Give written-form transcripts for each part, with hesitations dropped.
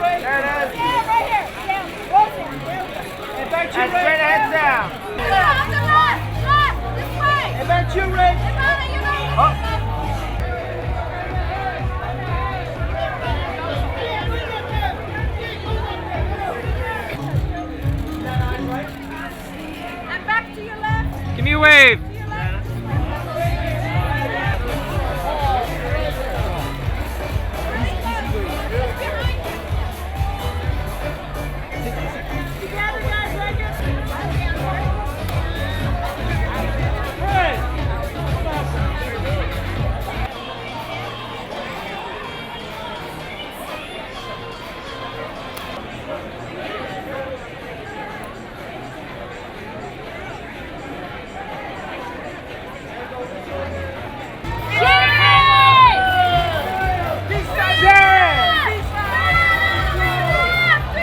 way. There it is. Yeah, right here. Yeah, roll it. And back to And your straight right. ahead down. On the left, this way. And back to your right. Oh. And back to your left. Give me a wave. Together, guys, right here.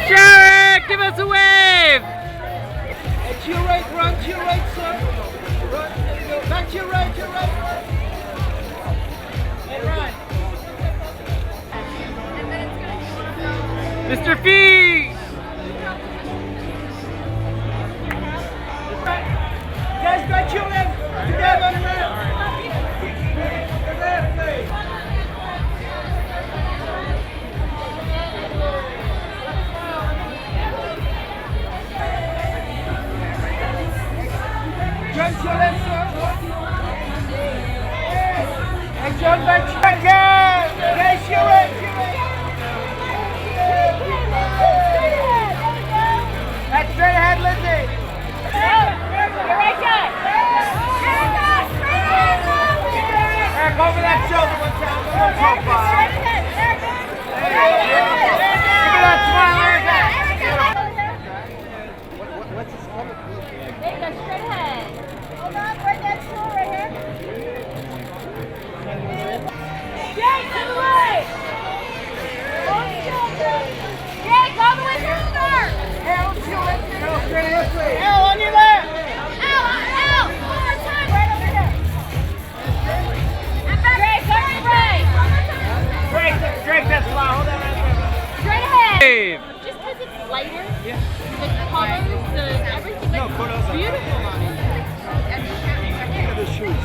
Jared, give us a wave. And to your right, run to your right, sir. Run, there you go. Back to your right, And run. Mr. Fee. Guys, back to your left. Together on the left. The left, please. Jump to your left, sir. And jump back to your right. Guys, to your right, That's straight ahead, Lindsay. You're right side. Eric, over that shoulder one time. One more profile. Give me that smile, Eric. What's his color? There you go, straight ahead. Hold on, right next to her, right here. Jake, to the right. Jake, all the way through the door. Straight ahead, please. Arrow on your left. Out. One more time. Right over here. And back. Jake, go to the right. One more time. Drake, that smile. Hold that right there. Straight ahead. Wave. Just because it's lighter, the colors, everything, No, photos are beautiful on it. Look at the shoes.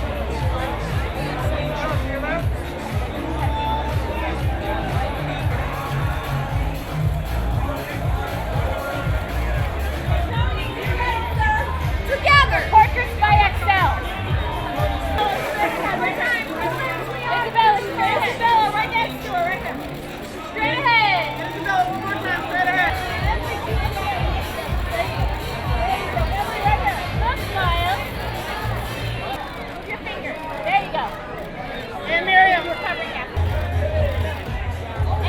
Together. Portraits by Excel. Isabella, straight ahead. Isabella, right next to her, right there. Straight ahead. Isabella, one more time, straight ahead. Right there. Don't smile. Move your finger. There you go. And Miriam, we're covering that.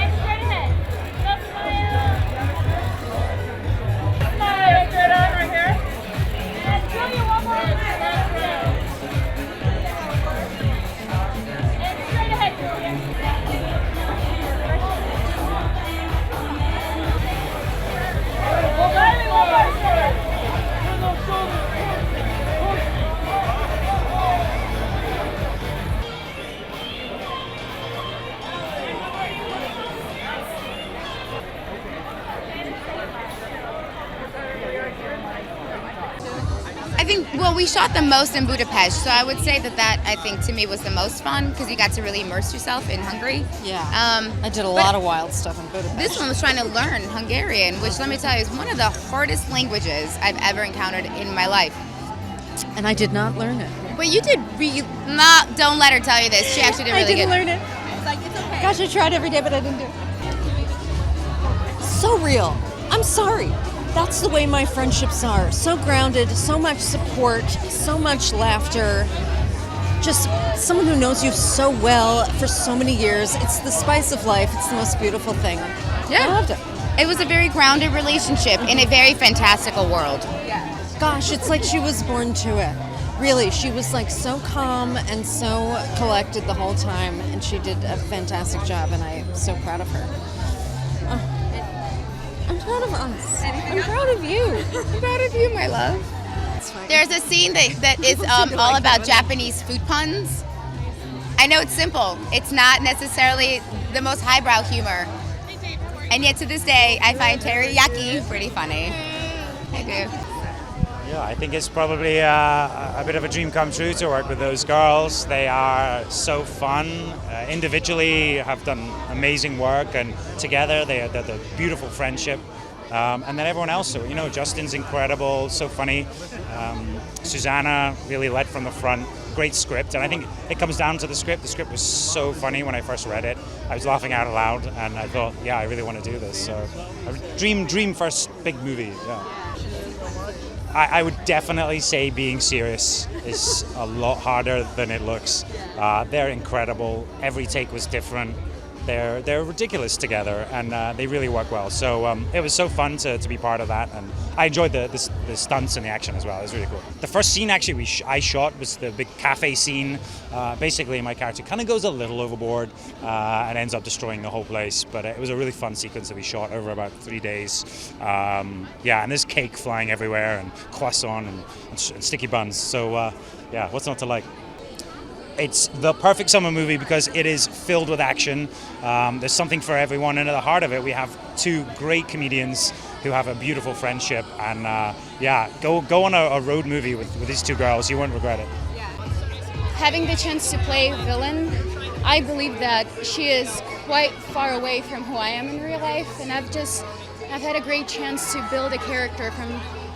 And straight ahead. Don't smile. Smile. Straight on right here. And Julia, one more time. And straight ahead, Julia. Well, Riley, one more time. I think, well, we shot the most in Budapest, so I would say that I think to me was the most fun because you got to really immerse yourself in Hungary. Yeah. I did a but lot of wild stuff in Budapest. This one was trying to learn Hungarian, which let me tell you is one of the hardest languages I've ever encountered in my life. And I did not learn it. But you did not. Don't let her tell you this. She actually did really I didn't good. learn it. It's like, it's okay. Gosh, I tried every day, but I didn't do it. So real. I'm sorry. That's the way my friendships are. So grounded, so much support, so much laughter. Just someone who knows you so well for so many years. It's the spice of life. It's the most beautiful thing. Yeah. I loved it. It was a very grounded relationship in a very fantastical world. Gosh, it's like she was born to it. Really, she was like so calm and so collected the whole time, and she did a fantastic job, and I'm so proud of her. I'm proud of us. I'm proud of you. I'm proud of you, my love. That's fine. There's a scene that is all about Japanese food puns. I know it's simple. It's not necessarily the most highbrow humor. And yet to this day, I find teriyaki pretty funny. I do. Yeah, I think it's probably a bit of a dream come true to work with those girls. They are so fun. Individually, have done amazing work, and together they're the beautiful friendship. And then everyone else, you know, Justin's incredible, so funny. Susanna really led from the front. Great script, and I think it comes down to the script. The script was so funny when I first read it. I was laughing out loud, and I thought, yeah, I really want to do this. So, dream first big movie. Yeah. I would definitely say being serious is a lot harder than it looks. They're incredible. Every take was different. They're ridiculous together, and they really work well. So it was so fun to be part of that, and I enjoyed the stunts and the action as well. It was really cool. The first scene actually I shot was the big cafe scene. Basically, my character kind of goes a little overboard and ends up destroying the whole place. But it was a really fun sequence that we shot over about 3 days. Yeah, and there's cake flying everywhere, and croissant and sticky buns. So yeah, what's not to like? It's the perfect summer movie because it is filled with action. There's something for everyone, and at the heart of it, we have two great comedians who have a beautiful friendship. And yeah, go on a road movie with these two girls. You won't regret it. Having the chance to play villain, I believe that she is quite far away from who I am in real life, and I've had a great chance to build a character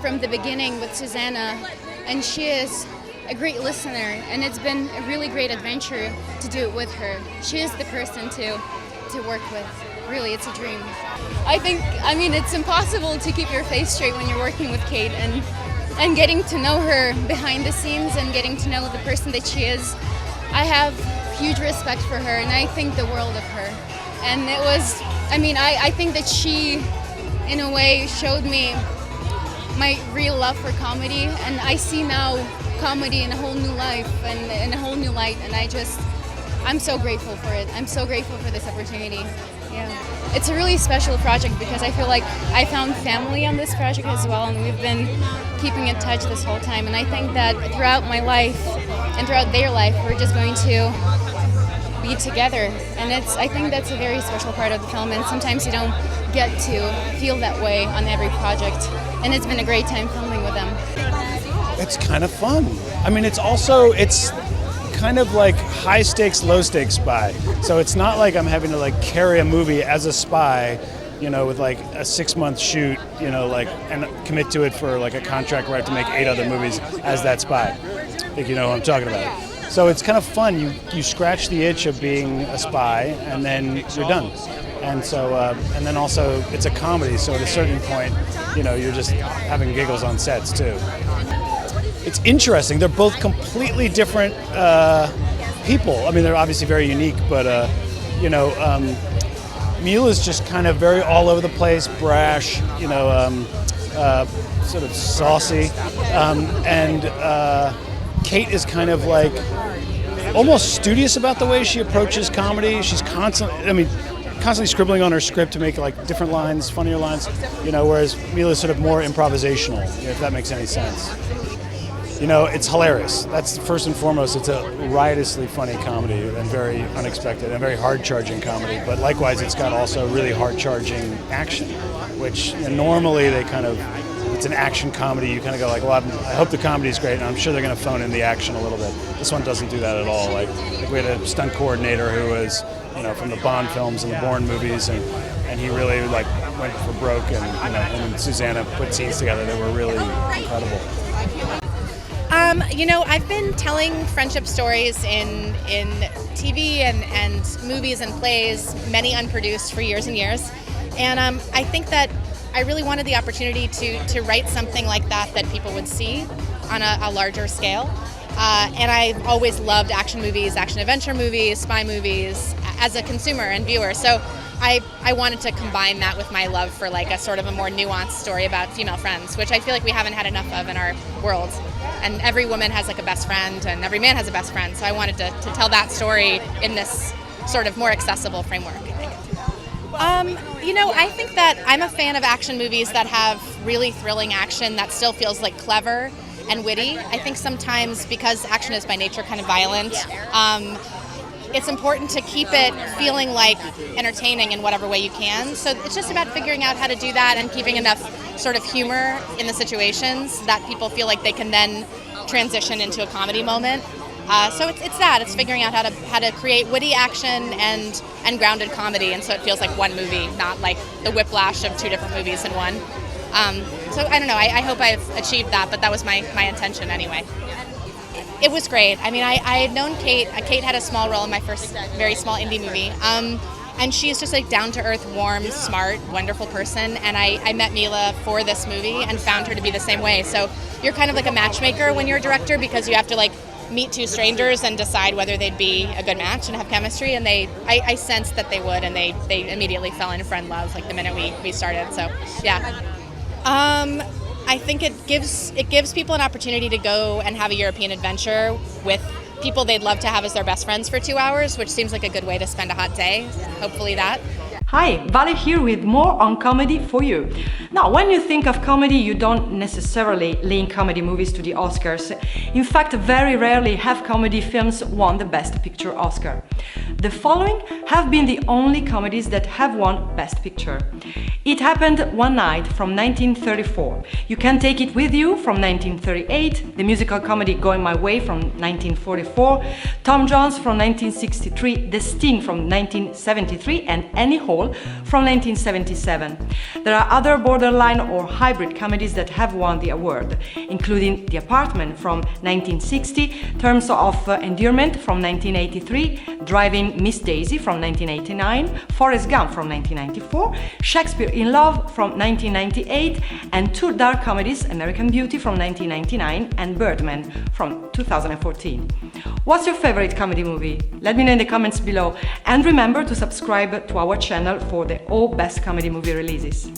from the beginning with Susanna, and she is a great listener, and it's been a really great adventure to do it with her. She is the person to work with. Really, it's a dream. I mean, it's impossible to keep your face straight when you're working with Kate, and getting to know her behind the scenes and getting to know the person that she is. I have huge respect for her, and I think the world of her. And it was, I think that she, in a way, showed me my real love for comedy, and I see now comedy in a whole new life and in a whole new light, and I'm so grateful for it. I'm so grateful for this opportunity. Yeah. It's a really special project because I feel like I found family on this project as well, and we've been keeping in touch this whole time, and I think that throughout my life and throughout their life, we're just going to be together, and I think that's a very special part of the film, and sometimes you don't get to feel that way on every project, and it's been a great time filming with them. It's kind of fun. I mean, it's kind of like high stakes, low stakes spy. So it's not like I'm having to like carry a movie as a spy, you know, with like a 6-month shoot, you know, like, and commit to it for like a contract where I have to make 8 other movies as that spy. I think you know what I'm talking about. So it's kind of fun. You scratch the itch of being a spy, and then you're done. And so, and then also it's a comedy. So at a certain point, you know, you're just having giggles on sets too. It's interesting. They're both completely different people. I mean, they're obviously very unique, but you know, Mila's just kind of very all over the place, brash, you know, sort of saucy, and Kate is kind of like almost studious about the way she approaches comedy. She's constantly scribbling on her script to make like different lines, funnier lines, you know, whereas Mila's sort of more improvisational, if that makes any sense. You know, it's hilarious. That's first and foremost. It's a riotously funny comedy and very unexpected and very hard-charging comedy. But likewise, it's got also really hard-charging action, which normally it's an action comedy. You kind of go like, well, I hope the comedy is great, and I'm sure they're going to phone in the action a little bit. This one doesn't do that at all. Like we had a stunt coordinator who was, you know, from the Bond films and the Bourne movies, and he really like went for broke, and you know, him and Susanna put scenes together that were really incredible. You know, I've been telling friendship stories in TV and movies and plays, many unproduced, for years and years. And I think that I really wanted the opportunity to write something like that people would see on a larger scale. And I've always loved action movies, action adventure movies, spy movies as a consumer and viewer. So I wanted to combine that with my love for like a sort of a more nuanced story about female friends, which I feel like we haven't had enough of in our world. And every woman has like a best friend, and every man has a best friend. So I wanted to tell that story in this sort of more accessible framework, I think. You know, I think that I'm a fan of action movies that have really thrilling action that still feels like clever and witty. I think sometimes because action is by nature kind of violent, it's important to keep it feeling like entertaining in whatever way you can. So it's just about figuring out how to do that and keeping enough sort of humor in the situations that people feel like they can then transition into a comedy moment. So it's that. It's figuring out how to create witty action and grounded comedy, and so it feels like one movie, not like the whiplash of two different movies in one. So I don't know. I hope I've achieved that, but that was my intention anyway. It was great. I mean, I had known Kate. Kate had a small role in my first very small indie movie. And she's just like down-to-earth, warm, smart, wonderful person. And I met Mila for this movie and found her to be the same way. So you're kind of like a matchmaker when you're a director, because you have to like meet two strangers and decide whether they'd be a good match and have chemistry. And I sensed that they would, and they immediately fell in friend love like the minute we started. So yeah. I think it gives people an opportunity to go and have a European adventure with people they'd love to have as their best friends for 2 hours, which seems like a good way to spend a hot day. Hopefully that. Hi, Vale here with more on comedy for you. Now, when you think of comedy, you don't necessarily link comedy movies to the Oscars. In fact, very rarely have comedy films won the Best Picture Oscar. The following have been the only comedies that have won Best Picture. It Happened One Night from 1934. You Can Take It With You from 1938. The musical comedy Going My Way from 1944. Tom Jones from 1963. The Sting from 1973. And Annie Hall from 1977. There are other borderline or hybrid comedies that have won the award, including The Apartment from 1960, Terms of Endearment from 1983, Driving Miss Daisy from 1989, Forrest Gump from 1994, Shakespeare in Love from 1998, and two dark comedies, American Beauty from 1999 and Birdman from 2014. What's your favorite comedy movie? Let me know in the comments below, and remember to subscribe to our channel for the all best comedy movie releases.